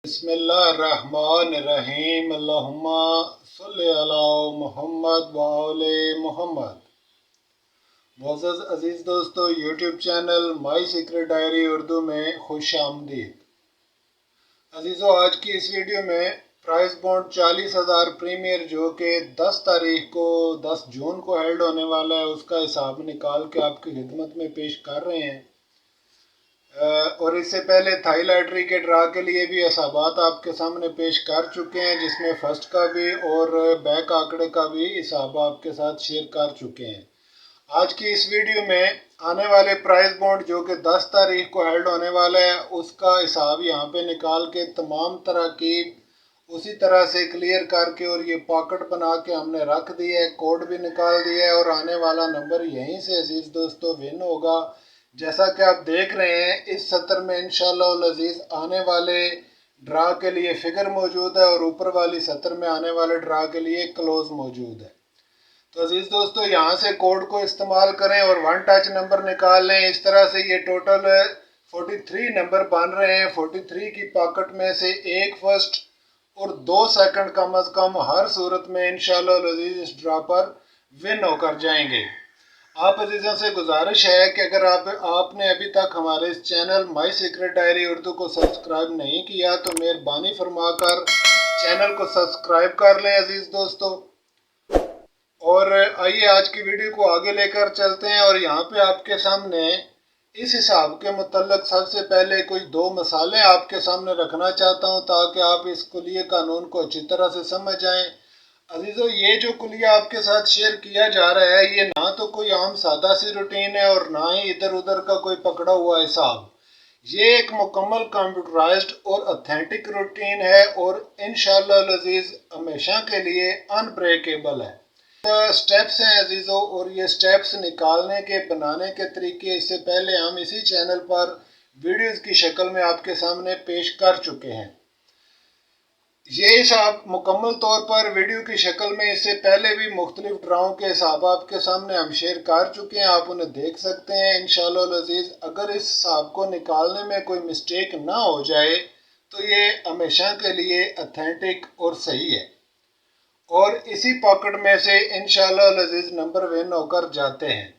बिस्मिल्लाहिर्रहमानिर्रहीम अल्लाहुम्मा सल्लि अला मुहम्मद व आले मुहम्मद। मोअज़्ज़ज़ अज़ीज़ दोस्तों, YouTube channel my secret diary Urdu में खुश आमदीद। अजीज़ों, आज की इस वीडियो में प्राइस बॉन्ड 40,000 प्रीमियर जो कि 10 जून को हेल्ड होने वाला है, उसका हिसाब निकाल के आपकी खिदमत में पेश कर रहे हैं। और इससे पहले थाई लॉटरी के ड्रा के लिए भी हिसाबात आपके सामने पेश कर चुके हैं, जिसमें फर्स्ट का भी और बैक आंकड़े का भी हिसाब आपके साथ शेयर कर चुके हैं। आज की इस वीडियो में आने वाले प्राइस बॉन्ड जो कि 10 तारीख को हेल्ड होने वाला है, उसका हिसाब यहाँ पे निकाल के तमाम तरकीब उसी तरह से क्लियर करके और ये पॉकेट बना के हमने रख दिया है, कोड भी निकाल दिया है और आने वाला नंबर यहीं से अजीज़ दोस्तों विन होगा। जैसा कि आप देख रहे हैं, इस सत्र में इंशाअल्लाह अज़ीज़ आने वाले ड्रा के लिए फिगर मौजूद है और ऊपर वाली सत्र में आने वाले ड्रा के लिए क्लोज मौजूद है। तो अजीज़ दोस्तों, यहाँ से कोड को इस्तेमाल करें और वन टच नंबर निकाल लें। इस तरह से ये टोटल 43 नंबर बन रहे हैं। 43 की पॉकेट में से एक फर्स्ट और 2 सेकंड कम अज़ कम हर सूरत में इंशाअल्लाह अज़ीज़ इस ड्रा पर विन होकर जाएंगे। आप अजीज़ों से गुजारिश है कि अगर आपने अभी तक हमारे इस channel my secret diary Urdu को सब्सक्राइब नहीं किया तो मेहरबानी फरमाकर चैनल को सब्सक्राइब कर लें अजीज़ दोस्तों। और आइए आज की वीडियो को आगे लेकर चलते हैं और यहाँ पे आपके सामने इस हिसाब के मुतल्लिक़ सबसे पहले कुछ 2 मसाले आपके सामने रखना चाहता हूँ ताकि आप इस कुलिये कानून को अच्छी तरह से समझ जाएँ। अजीज़ों, ये जो कुलिया आपके साथ शेयर किया जा रहा है, ये ना तो कोई आम सादा सी रूटीन है और ना ही इधर उधर का कोई पकड़ा हुआ हिसाब। ये एक मुकम्मल कंप्यूटराइज्ड और ऑथेंटिक रूटीन है और इंशाअल्लाह अजीज़ हमेशा के लिए अनब्रेकेबल है। स्टेप्स हैं अजीज़ों, और ये स्टेप्स निकालने के बनाने के तरीके इससे पहले हम इसी चैनल पर वीडियोज़ की शक्ल में आपके सामने पेश कर चुके हैं। ये हिसाब मुकम्मल तौर पर वीडियो की शक्ल में इससे पहले भी मुख्तलिफ ड्राओं के हिसाब आपके सामने हम शेयर कर चुके हैं, आप उन्हें देख सकते हैं इंशाअल्लाह अज़ीज़। अगर इस हिसाब को निकालने में कोई मिस्टेक ना हो जाए तो ये हमेशा के लिए ऑथेंटिक और सही है और इसी पॉकेट में से इंशाअल्लाह अज़ीज़ नंबर विन होकर जाते हैं।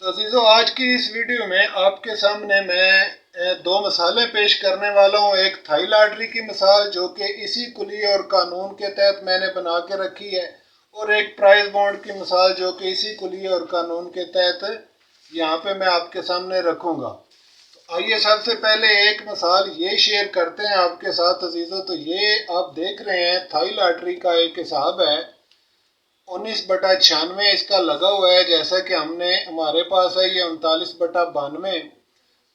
तो अजीज़ों, आज की इस वीडियो में आपके सामने मैं 2 मिसालें पेश करने वाला हूँ। एक थाई लॉटरी की मिसाल जो कि इसी कुलिये और कानून के तहत मैंने बना के रखी है, और एक प्राइस बॉन्ड की मिसाल जो कि इसी कुलिये और कानून के तहत यहाँ पे मैं आपके सामने रखूँगा। तो आइए सबसे पहले एक मिसाल ये शेयर करते हैं आपके साथ अजीज़ों। तो ये आप देख रहे हैं थाई लॉटरी का एक हिसाब है, 19/96 इसका लगा हुआ है। जैसा कि हमारे पास है ये 39/92,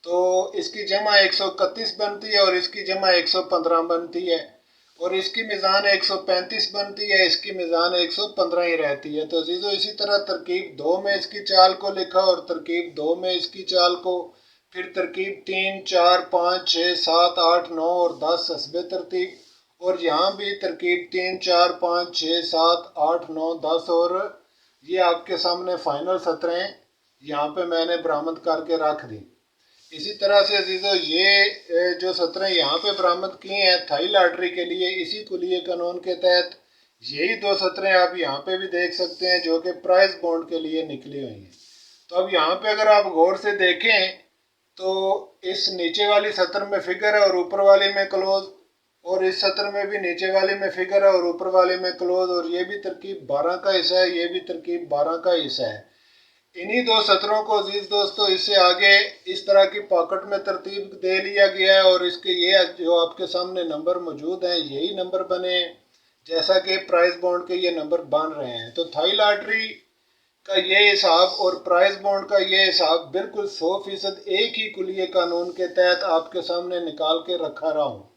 तो इसकी जमा 131 बनती है और इसकी जमा 115 बनती है और इसकी मिज़ान 135 बनती है, इसकी मिज़ान 115 ही रहती है। तो अजीज़ों, इसी तरह तरकीब 2 में इसकी चाल को लिखा और तरकीब 2 में इसकी चाल को, फिर तरकीब 3, 4, 5, 6, 7, 8, 9 और 10 हस्बे तरतीब, और यहाँ भी तरकीब 3, 4, 5, 6, 7, 8, 9, 10 और ये आपके सामने फाइनल सतरें यहाँ पे मैंने बरामद करके रख दी। इसी तरह से अजीज़ों, ये जो सतरें यहाँ पे बरामद की हैं थाई लॉटरी के लिए इसी कुलिये कानून के तहत, यही 2 सतरें आप यहाँ पे भी देख सकते हैं जो कि प्राइस बॉन्ड के लिए निकली हुई हैं। तो अब यहाँ पे अगर आप गौर से देखें तो इस नीचे वाली सतर में फिगर है और ऊपर वाली में क्लोज, और इस सत्र में भी नीचे वाले में फिगर है और ऊपर वाले में क्लोज, और ये भी तरकीब 12 का हिस्सा है, ये भी तरकीब 12 का हिस्सा है। इन्हीं 2 सत्रों को अजीज दोस्तों इससे आगे इस तरह की पॉकेट में तरतीब दे लिया गया है और इसके ये जो आपके सामने नंबर मौजूद हैं यही नंबर बने जैसा कि प्राइस बॉन्ड के ये नंबर बन रहे हैं। तो थाई लॉटरी का ये हिसाब और प्राइस बॉन्ड का ये हिसाब बिल्कुल 100% एक ही कुलिये कानून के तहत आपके सामने निकाल के रखा रहा हूँ।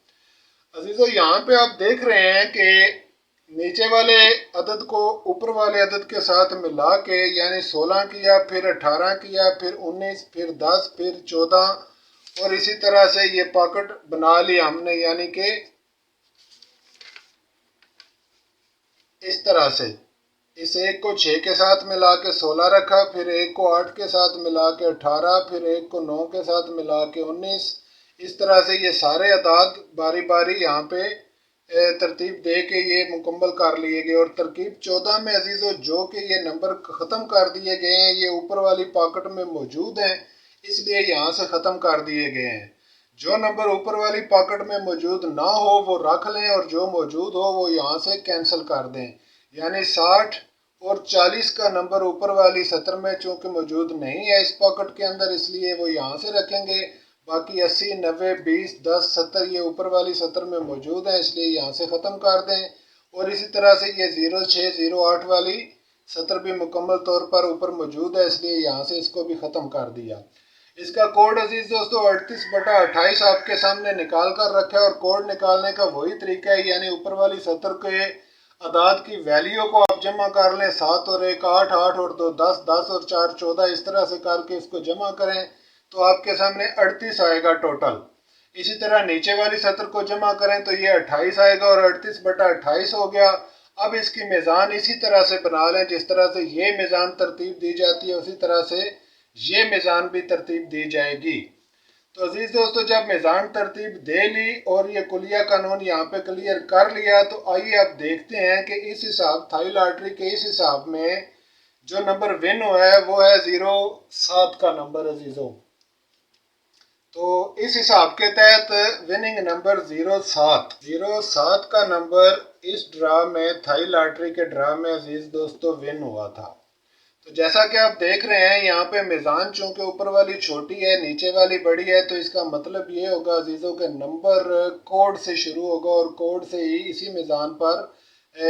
अजीज़ों, यहाँ पे आप देख रहे हैं कि नीचे वाले अदद को ऊपर वाले अदद के साथ मिला के यानी 16 किया, फिर 18 किया, फिर 19, फिर 10, फिर 14 और इसी तरह से ये पॉकेट बना लिया हमने, यानी कि इस तरह से इस एक को 6 के साथ मिला के 16 रखा, फिर एक को 8 के साथ मिला के 18, फिर एक को 9 के साथ मिला के 19, इस तरह से ये सारे अदाद बारी बारी यहाँ पे तरतीब दे के ये मुकम्मल कर लिए गए। और तरकीब 14 में अजीज़ों जो कि ये नंबर ख़त्म कर दिए गए हैं, ये ऊपर वाली पॉकेट में मौजूद हैं, इसलिए यहाँ से ख़त्म कर दिए गए हैं। जो नंबर ऊपर वाली पॉकेट में मौजूद ना हो वो रख लें, और जो मौजूद हो वो यहाँ से कैंसिल कर दें। यानी 60 और 40 का नंबर ऊपर वाली सतर में चूँकि मौजूद नहीं है इस पॉकेट के अंदर, इसलिए वो यहाँ से रखेंगे। बाकी 80, 90, 20, 10, 70 ये ऊपर वाली सतर में मौजूद है, इसलिए यहाँ से ख़त्म कर दें। और इसी तरह से ये 06, 08 वाली सतर भी मुकम्मल तौर पर ऊपर मौजूद है, इसलिए यहाँ से इसको भी ख़त्म कर दिया। इसका कोड अजीज़ दोस्तों 38/28 आपके सामने निकाल कर रखा है। और कोड निकालने का वही तरीका है, यानी ऊपर वाली सतर के अदाद की वैल्यू को आप जमा कर लें। 7 और 1 8, 8 और 2 10, 10 और 4 14, इस तरह से करके इसको जमा करें तो आपके सामने 38 आएगा टोटल। इसी तरह नीचे वाली सतर को जमा करें तो ये 28 आएगा और 38/28 हो गया। अब इसकी मीज़ान इसी तरह से बना लें, जिस तरह से ये मीज़ान तरतीब दी जाती है उसी तरह से ये मीज़ान भी तरतीब दी जाएगी। तो अजीज़ दोस्तों जब मीज़ान तरतीब दे ली और ये कुलिया कानून यहाँ पे क्लियर कर लिया, तो आइए अब देखते हैं कि इस हिसाब थाई लॉटरी के इस हिसाब में जो नंबर विन हुआ है वो है 07 का नंबर अजीज़ों। तो इस हिसाब के तहत विनिंग नंबर 07 का नंबर इस ड्रा में थाई लॉटरी के ड्रा में अजीज दोस्तों विन हुआ था। तो जैसा कि आप देख रहे हैं यहाँ पे मीज़ान चूंकि ऊपर वाली छोटी है नीचे वाली बड़ी है, तो इसका मतलब ये होगा अजीज़ों के नंबर कोड से शुरू होगा और कोड से ही इसी मीज़ान पर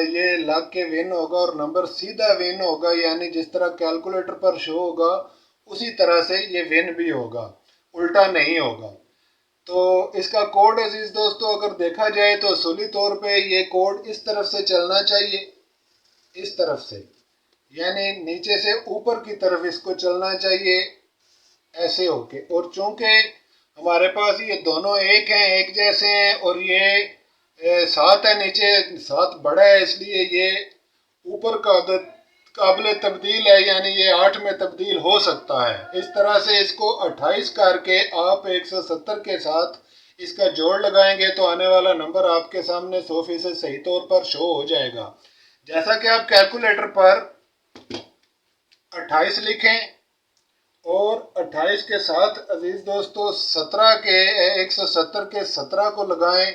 ये लग के विन होगा और नंबर सीधा विन होगा। यानी जिस तरह कैलकुलेटर पर शो होगा उसी तरह से ये विन भी होगा, उल्टा नहीं होगा। तो इसका कोड अजीज दोस्तों अगर देखा जाए तो असूली तौर पे ये कोड इस तरफ से चलना चाहिए, इस तरफ से, यानी नीचे से ऊपर की तरफ इसको चलना चाहिए ऐसे होके। और चूंकि हमारे पास ये दोनों एक हैं, एक जैसे हैं, और ये 7 है नीचे 7 बड़ा है, इसलिए ये ऊपर का काबिल तब्दील है, यानी ये 8 में तब्दील हो सकता है। इस तरह से इसको 28 करके आप 170 के साथ इसका जोड़ लगाएंगे तो आने वाला नंबर आपके सामने 100% सही तौर पर शो हो जाएगा। जैसा कि आप कैलकुलेटर पर 28 लिखें और 28 के साथ अजीज दोस्तों 17 के 170 के 17 को लगाएं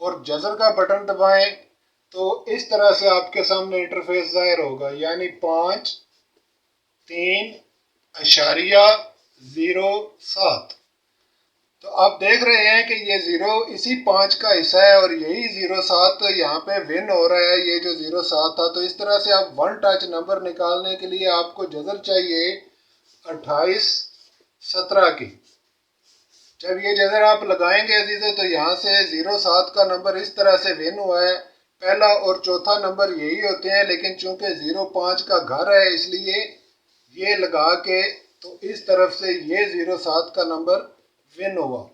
और जज़र का बटन दबाएं, तो इस तरह से आपके सामने इंटरफेस ज़ाहिर होगा, यानी 5 3.07। तो आप देख रहे हैं कि ये 0 इसी 5 का हिस्सा है और यही 07 यहाँ पे विन हो रहा है, ये जो 07 था। तो इस तरह से आप वन टच नंबर निकालने के लिए आपको जज़र चाहिए 28 17 की। जब ये जज़र आप लगाएंगे अजीज़ों तो यहाँ से 07 का नंबर इस तरह से विन हुआ है। पहला और चौथा नंबर यही होते हैं, लेकिन चूंकि 05 का घर है इसलिए ये लगा के तो इस तरफ से ये 07 का नंबर विन हुआ।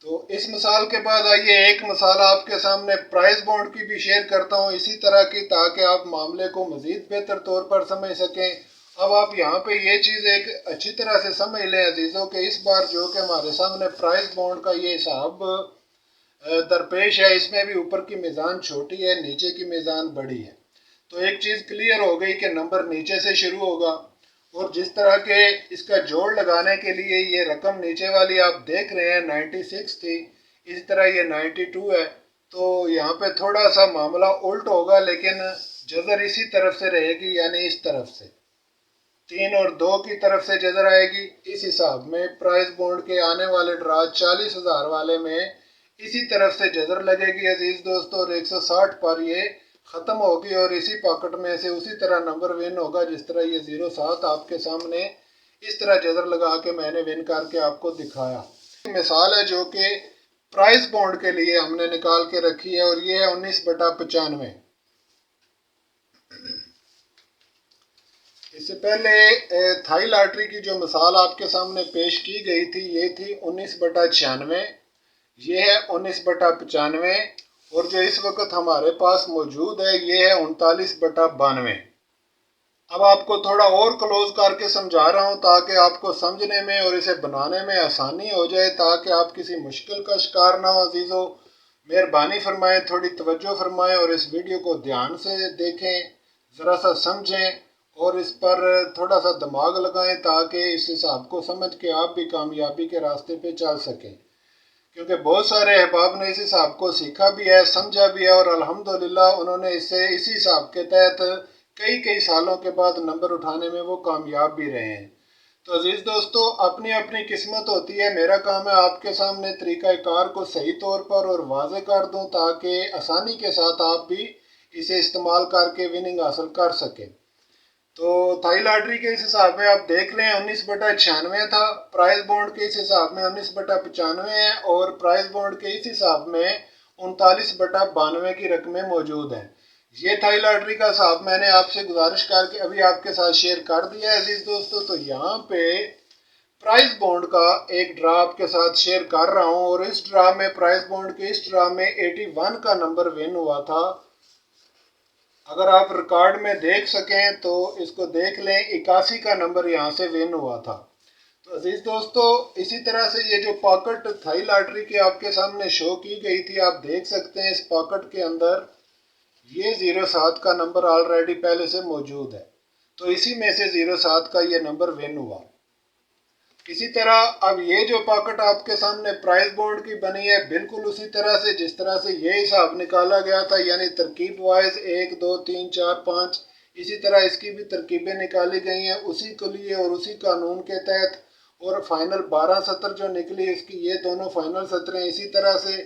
तो इस मिसाल के बाद आइए एक मिसाल आपके सामने प्राइस बॉन्ड की भी शेयर करता हूँ इसी तरह की, ताकि आप मामले को मज़ीद बेहतर तौर पर समझ सकें। अब आप यहाँ पे ये चीज़ एक अच्छी तरह से समझ लें अजीज़ों के इस बार जो कि हमारे सामने प्राइस बॉन्ड का ये हिसाब दरपेश है, इसमें भी ऊपर की मीज़ान छोटी है नीचे की मीज़ान बड़ी है। तो एक चीज़ क्लियर हो गई कि नंबर नीचे से शुरू होगा और जिस तरह के इसका जोड़ लगाने के लिए ये रकम नीचे वाली आप देख रहे हैं 96 थी, इस तरह ये 92 है। तो यहाँ पे थोड़ा सा मामला उल्ट होगा, लेकिन जज़र इसी तरफ से रहेगी, यानी इस तरफ से 3 और 2 की तरफ से जज़र आएगी। इस हिसाब में प्राइस बॉन्ड के आने वाले ड्रा 40,000 वाले में इसी तरफ से जज़र लगेगी अजीज़ दोस्तों, और 160 पर ये ख़त्म होगी और इसी पॉकेट में से उसी तरह नंबर विन होगा जिस तरह ये 07 आपके सामने इस तरह जज़र लगा के मैंने विन करके आपको दिखाया। मिसाल है जो कि प्राइस बॉन्ड के लिए हमने निकाल के रखी है और ये है 19/95। इससे पहले थाई लॉटरी की जो मिसाल आपके सामने पेश की गई थी ये थी 19/96, ये है 19/95 और जो इस वक्त हमारे पास मौजूद है ये है 39/92। अब आपको थोड़ा और क्लोज करके समझा रहा हूँ ताकि आपको समझने में और इसे बनाने में आसानी हो जाए, ताकि आप किसी मुश्किल का शिकार ना हो। अजीज़ों, मेहरबानी फरमाएं, थोड़ी तवज्जो फरमाएं और इस वीडियो को ध्यान से देखें, ज़रा सा समझें और इस पर थोड़ा सा दिमाग लगाएं ताकि इस हिसाब को समझ के आप भी कामयाबी के रास्ते पे चल सकें। क्योंकि बहुत सारे अहबाब ने इस हिसाब को सीखा भी है, समझा भी है और अल्हम्दुलिल्लाह उन्होंने इससे इसी हिसाब के तहत कई कई सालों के बाद नंबर उठाने में वो कामयाब भी रहे हैं। तो अजीज़ दोस्तों, अपनी अपनी किस्मत होती है। मेरा काम है आपके सामने तरीक़ाकार को सही तौर पर और वाज़े कर दूं ताकि आसानी के साथ आप भी इसे इस्तेमाल करके विनिंग हासिल कर सकें। तो थाई लॉटरी के इस हिसाब में आप देख रहे हैं 19/96 था, प्राइस बॉन्ड के इस हिसाब में 19/95 है और प्राइस बॉन्ड के इस हिसाब में 39/92 की रकमें मौजूद हैं। ये थाई लॉटरी का हिसाब मैंने आपसे गुजारिश करके अभी आपके साथ शेयर कर दिया है अजीज दोस्तों। तो यहाँ पे प्राइस बॉन्ड का एक ड्रा आपके साथ शेयर कर रहा हूँ और इस ड्रा में प्राइस बॉन्ड के इस ड्रा में 81 का नंबर विन हुआ था। अगर आप रिकॉर्ड में देख सकें तो इसको देख लें, 81 का नंबर यहाँ से विन हुआ था। तो अजीज दोस्तों, इसी तरह से ये जो पॉकेट थाई लॉटरी की आपके सामने शो की गई थी, आप देख सकते हैं इस पॉकेट के अंदर ये 07 का नंबर ऑलरेडी पहले से मौजूद है। तो इसी में से 07 का ये नंबर विन हुआ। इसी तरह अब ये जो पॉकेट आपके सामने प्राइस बोर्ड की बनी है, बिल्कुल उसी तरह से जिस तरह से ये हिसाब निकाला गया था, यानी तरकीब वाइज 1 2 3 4 5, इसी तरह इसकी भी तरकीबें निकाली गई हैं उसी के लिए और उसी कानून के तहत। और फाइनल 12 सत्र जो निकली इसकी, ये दोनों फाइनल सत्रें इसी तरह से,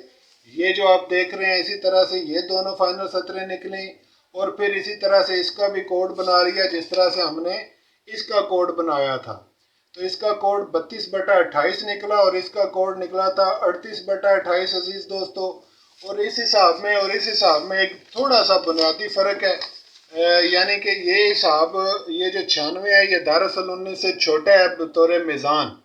ये जो आप देख रहे हैं इसी तरह से ये दोनों फाइनल सत्रें निकली और फिर इसी तरह से इसका भी कोड बना लिया जिस तरह से हमने इसका कोड बनाया था। तो इसका कोड 32/28 निकला और इसका कोड निकला था 38/28 अजीज दोस्तों। और इस हिसाब में एक थोड़ा सा बुनियादी फ़र्क है, यानी कि ये हिसाब, ये जो 96 है ये दरअसल 19 से छोटा है बतौर मीज़ान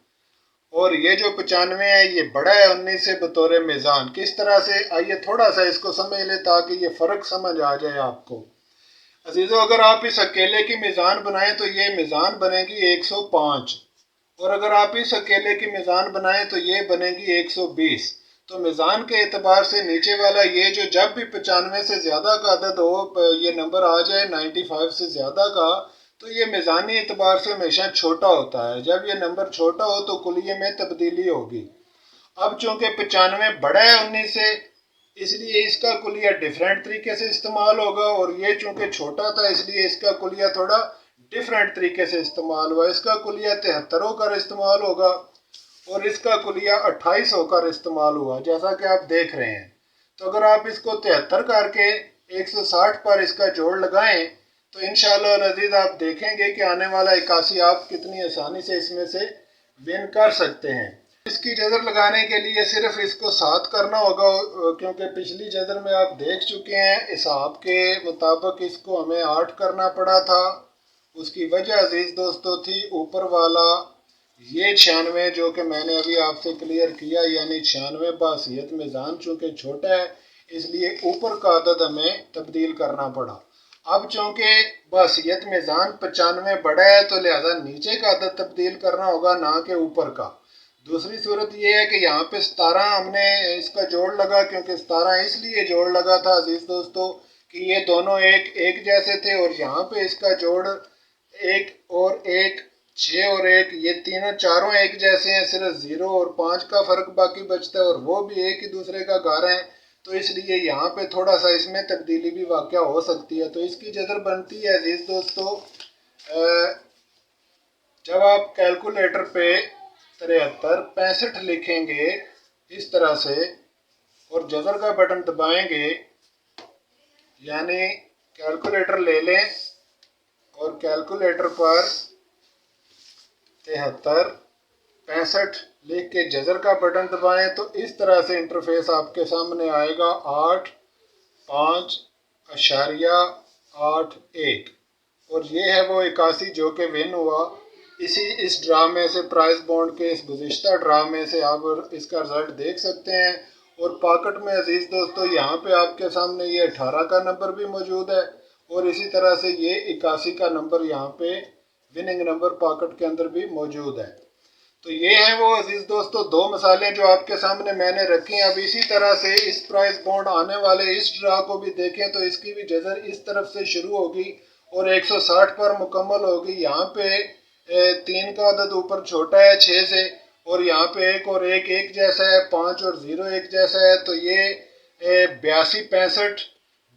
और ये जो 95 है ये बड़ा है 19 से बतौर मीज़ान। किस तरह से, आइए थोड़ा सा इसको समझ ले ताकि ये फ़र्क समझ आ जाए आपको। अजीज़ों, अगर आप इस अकेले की मीज़ान बनाएं तो ये मीज़ान बनेगी 105 और अगर आप इस अकेले की मीज़ान बनाएं तो ये बनेगी 120। तो मीज़ान के एतबार से नीचे वाला ये जो जब भी 95 से ज़्यादा का अदद हो, ये नंबर आ जाए 95 से ज़्यादा का, तो ये मीज़ानी एतबार से हमेशा छोटा होता है। जब ये नंबर छोटा हो तो कुलिये में तब्दीली होगी। अब चूंकि 95 बड़ा है 19 से, इसलिए इसका कुलिया डिफरेंट तरीके से इस्तेमाल होगा और ये चूंकि छोटा था इसलिए इसका कुलिया थोड़ा डिफरेंट तरीके से इस्तेमाल हुआ। इसका कुलिया 73 होकर इस्तेमाल होगा और इसका कुलिया 28 होकर इस्तेमाल हुआ, जैसा कि आप देख रहे हैं। तो अगर आप इसको 73 करके 160 पर इसका जोड़ लगाएं तो इंशाअल्लाह अज़ीज़ आप देखेंगे कि आने वाला 81 आप कितनी आसानी से इसमें से विन कर सकते हैं। इसकी जजर लगाने के लिए सिर्फ इसको 7 करना होगा, क्योंकि पिछली जजर में आप देख चुके हैं हिसाब के मुताबिक इसको हमें 8 करना पड़ा था। उसकी वजह अजीज दोस्तों थी ऊपर वाला ये 96 जो कि मैंने अभी आपसे क्लियर किया, यानी 96 बासियत मीज़ान चूँकि छोटा है इसलिए ऊपर का अदद हमें तब्दील करना पड़ा। अब चूँकि बासियत मीज़ान 95 बड़ा है तो लिहाजा नीचे का अदद तब्दील करना होगा, ना कि ऊपर का। दूसरी सूरत ये है कि यहाँ पे 17 हमने इसका जोड़ लगा, क्योंकि 17 इसलिए जोड़ लगा था अजीज दोस्तों कि ये दोनों एक जैसे थे और यहाँ पे इसका जोड़ 1 और 1, 6 और 1, ये तीनों चारों एक जैसे हैं, सिर्फ 0 और 5 का फ़र्क बाकी बचता है और वो भी एक ही दूसरे का घर है। तो इसलिए यहाँ पे थोड़ा सा इसमें तब्दीली भी वाक़या हो सकती है। तो इसकी जदर बनती है अजीज़ दोस्तों, जब आप कैलकुलेटर पे 73 65 लिखेंगे इस तरह से और जज़र का बटन दबाएंगे, यानी कैलकुलेटर ले लें और कैलकुलेटर पर 73 65 लिख के जज़र का बटन दबाएं तो इस तरह से इंटरफेस आपके सामने आएगा 8 5 अशारिया 8 1 और ये है वो 81 जो कि विन हुआ इस ड्रामे से, प्राइस बॉन्ड के इस गुज़िश्ता ड्रामे से। आप इसका रिज़ल्ट देख सकते हैं। और पॉकेट में अजीज़ दोस्तों यहाँ पे आपके सामने ये 18 का नंबर भी मौजूद है और इसी तरह से ये 81 का नंबर यहाँ पे विनिंग नंबर पॉकेट के अंदर भी मौजूद है। तो ये हैं वो अजीज दोस्तों दो मिसालें जो आपके सामने मैंने रखी हैं। अब इसी तरह से इस प्राइस बॉन्ड आने वाले इस ड्रा को भी देखें तो इसकी भी जजर इस तरफ से शुरू होगी और 160 पर मुकम्मल होगी। यहाँ पे 3 का अदद ऊपर छोटा है 6 से, और यहाँ पे 1 और 1 एक जैसा है, 5 और 0 एक जैसा है। तो ये 82-65,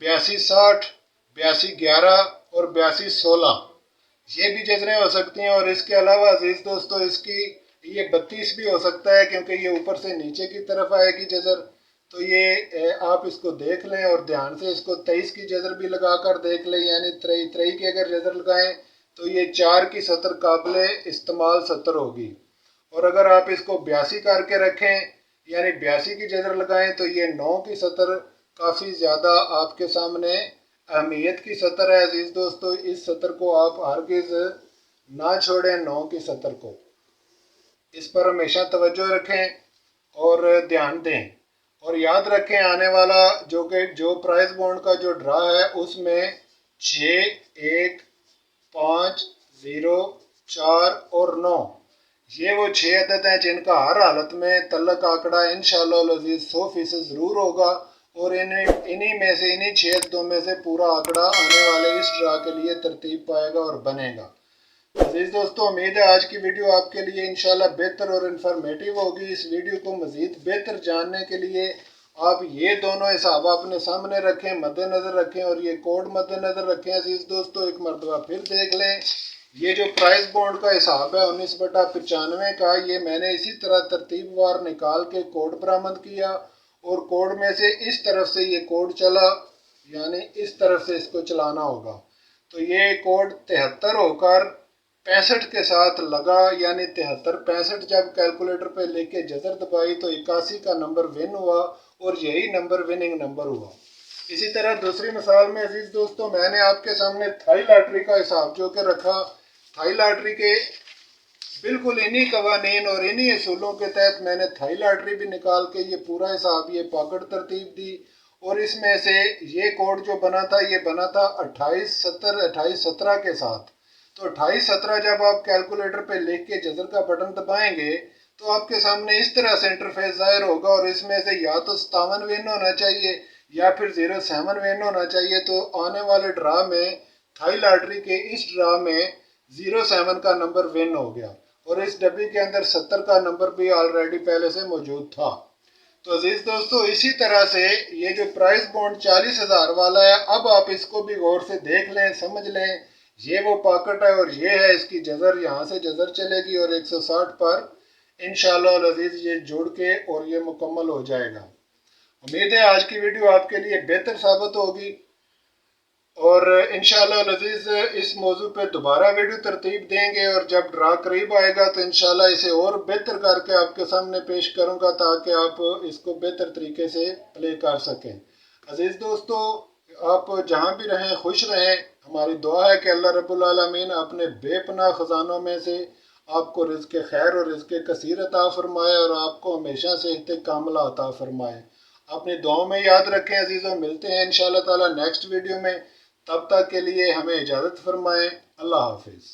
82-60, 82-11 और 82-16 ये भी जजरें हो सकती हैं। और इसके अलावा अजीज दोस्तों इसकी ये 32 भी हो सकता है, क्योंकि ये ऊपर से नीचे की तरफ आएगी जजर। तो ये आप इसको देख लें और ध्यान से इसको 23 की जजर भी लगा कर देख लें, यानी त्रई की अगर जजर लगाएं तो ये 4 की सतर काबिल इस्तेमाल सतर होगी। और अगर आप इसको 82 करके रखें यानी 82 की जजर लगाएं तो ये 9 की सतर काफ़ी ज़्यादा आपके सामने अहमियत की सतर है अजीज दोस्तों। इस सतर को आप हरगिज़ ना छोड़ें, 9 की सतर को, इस पर हमेशा तवज्जो रखें और ध्यान दें। और याद रखें आने वाला जो प्राइस बॉन्ड का जो ड्रा है उसमें 6, 1, 5, 0, 4 और 9 ये वो 6 अदद हैं जिनका हर हालत में तल्लक आंकड़ा इंशाअल्लाह अज़ीज़ 100% ज़रूर होगा। और इन्हीं 6 अददों में से पूरा आंकड़ा आने वाले इस ड्रा के लिए तरतीब पाएगा और बनेगा। अजीज दोस्तों उम्मीद है आज की वीडियो आपके लिए इंशाल्लाह बेहतर और इन्फॉर्मेटिव होगी। इस वीडियो को मज़ीद बेहतर जानने के लिए आप ये दोनों हिसाब अपने सामने रखें, मद्देनज़र रखें और ये कोड मद्देनज़र रखें। अजीज दोस्तों एक मरतबा फिर देख लें, ये जो प्राइस बॉन्ड का हिसाब है 19/95 का, ये मैंने इसी तरह तरतीबवार निकाल के कोड बरामद किया और कोड में से इस तरफ से ये कोड चला, यानी इस तरफ से इसको चलाना होगा। तो ये कोड 73 होकर 65 के साथ लगा, यानी 73-65 जब कैलकुलेटर पे लेके जजर दबाई तो 81 का नंबर विन हुआ और यही नंबर विनिंग नंबर हुआ। इसी तरह दूसरी मिसाल में अजीज दोस्तों मैंने आपके सामने थाई लॉटरी का हिसाब जो कि रखा। थाई लॉटरी के बिल्कुल इन्हीं कवानीन और इन्हीं असूलों के तहत मैंने थाई लॉटरी भी निकाल के ये पूरा हिसाब ये पॉकेट तरतीब दी। और इसमें से ये कोड जो बना था ये बना था 28-17 के साथ। तो 28-17 जब आप कैलकुलेटर पे लिख के जजर का बटन दबाएंगे तो आपके सामने इस तरह से इंटरफेस जाहिर होगा और इसमें से या तो 57 विन होना चाहिए या फिर 07 विन होना चाहिए। तो आने वाले ड्रा में थाई लॉटरी के इस ड्रा में 07 का नंबर विन हो गया और इस डब्बी के अंदर 70 का नंबर भी ऑलरेडी पहले से मौजूद था। तो अजीज दोस्तों इसी तरह से ये जो प्राइस बॉन्ड 40,000 वाला है, अब आप इसको भी गौर से देख लें, समझ लें। ये वो पॉकेट है और ये है इसकी जजर, यहाँ से जजर चलेगी और 160 पर इंशाअल्लाह अजीज ये जुड़ के और ये मुकम्मल हो जाएगा। उम्मीद है आज की वीडियो आपके लिए बेहतर साबित होगी और इंशाअल्लाह अजीज इस मौजू पे दोबारा वीडियो तरतीब देंगे और जब ड्रा करीब आएगा तो इंशाअल्लाह इसे और बेहतर करके आपके सामने पेश करूंगा ताकि आप इसको बेहतर तरीके से प्ले कर सकें। अजीज दोस्तों आप जहां भी रहें खुश रहें। हमारी दुआ है कि अल्लाह रब्बुल आलमीन अपने बेपनाह खजानों में से आपको रिज़्क़ खैर और रिज़्क़ कसीर अता फरमाए और आपको हमेशा सेहत कामिला अता फरमाए। अपनी दुआओं में याद रखें अजीज़ों। मिलते हैं इंशाअल्लाह ताला नेक्स्ट वीडियो में, तब तक के लिए हमें इजाज़त फरमाएं। अल्लाह हाफिज़।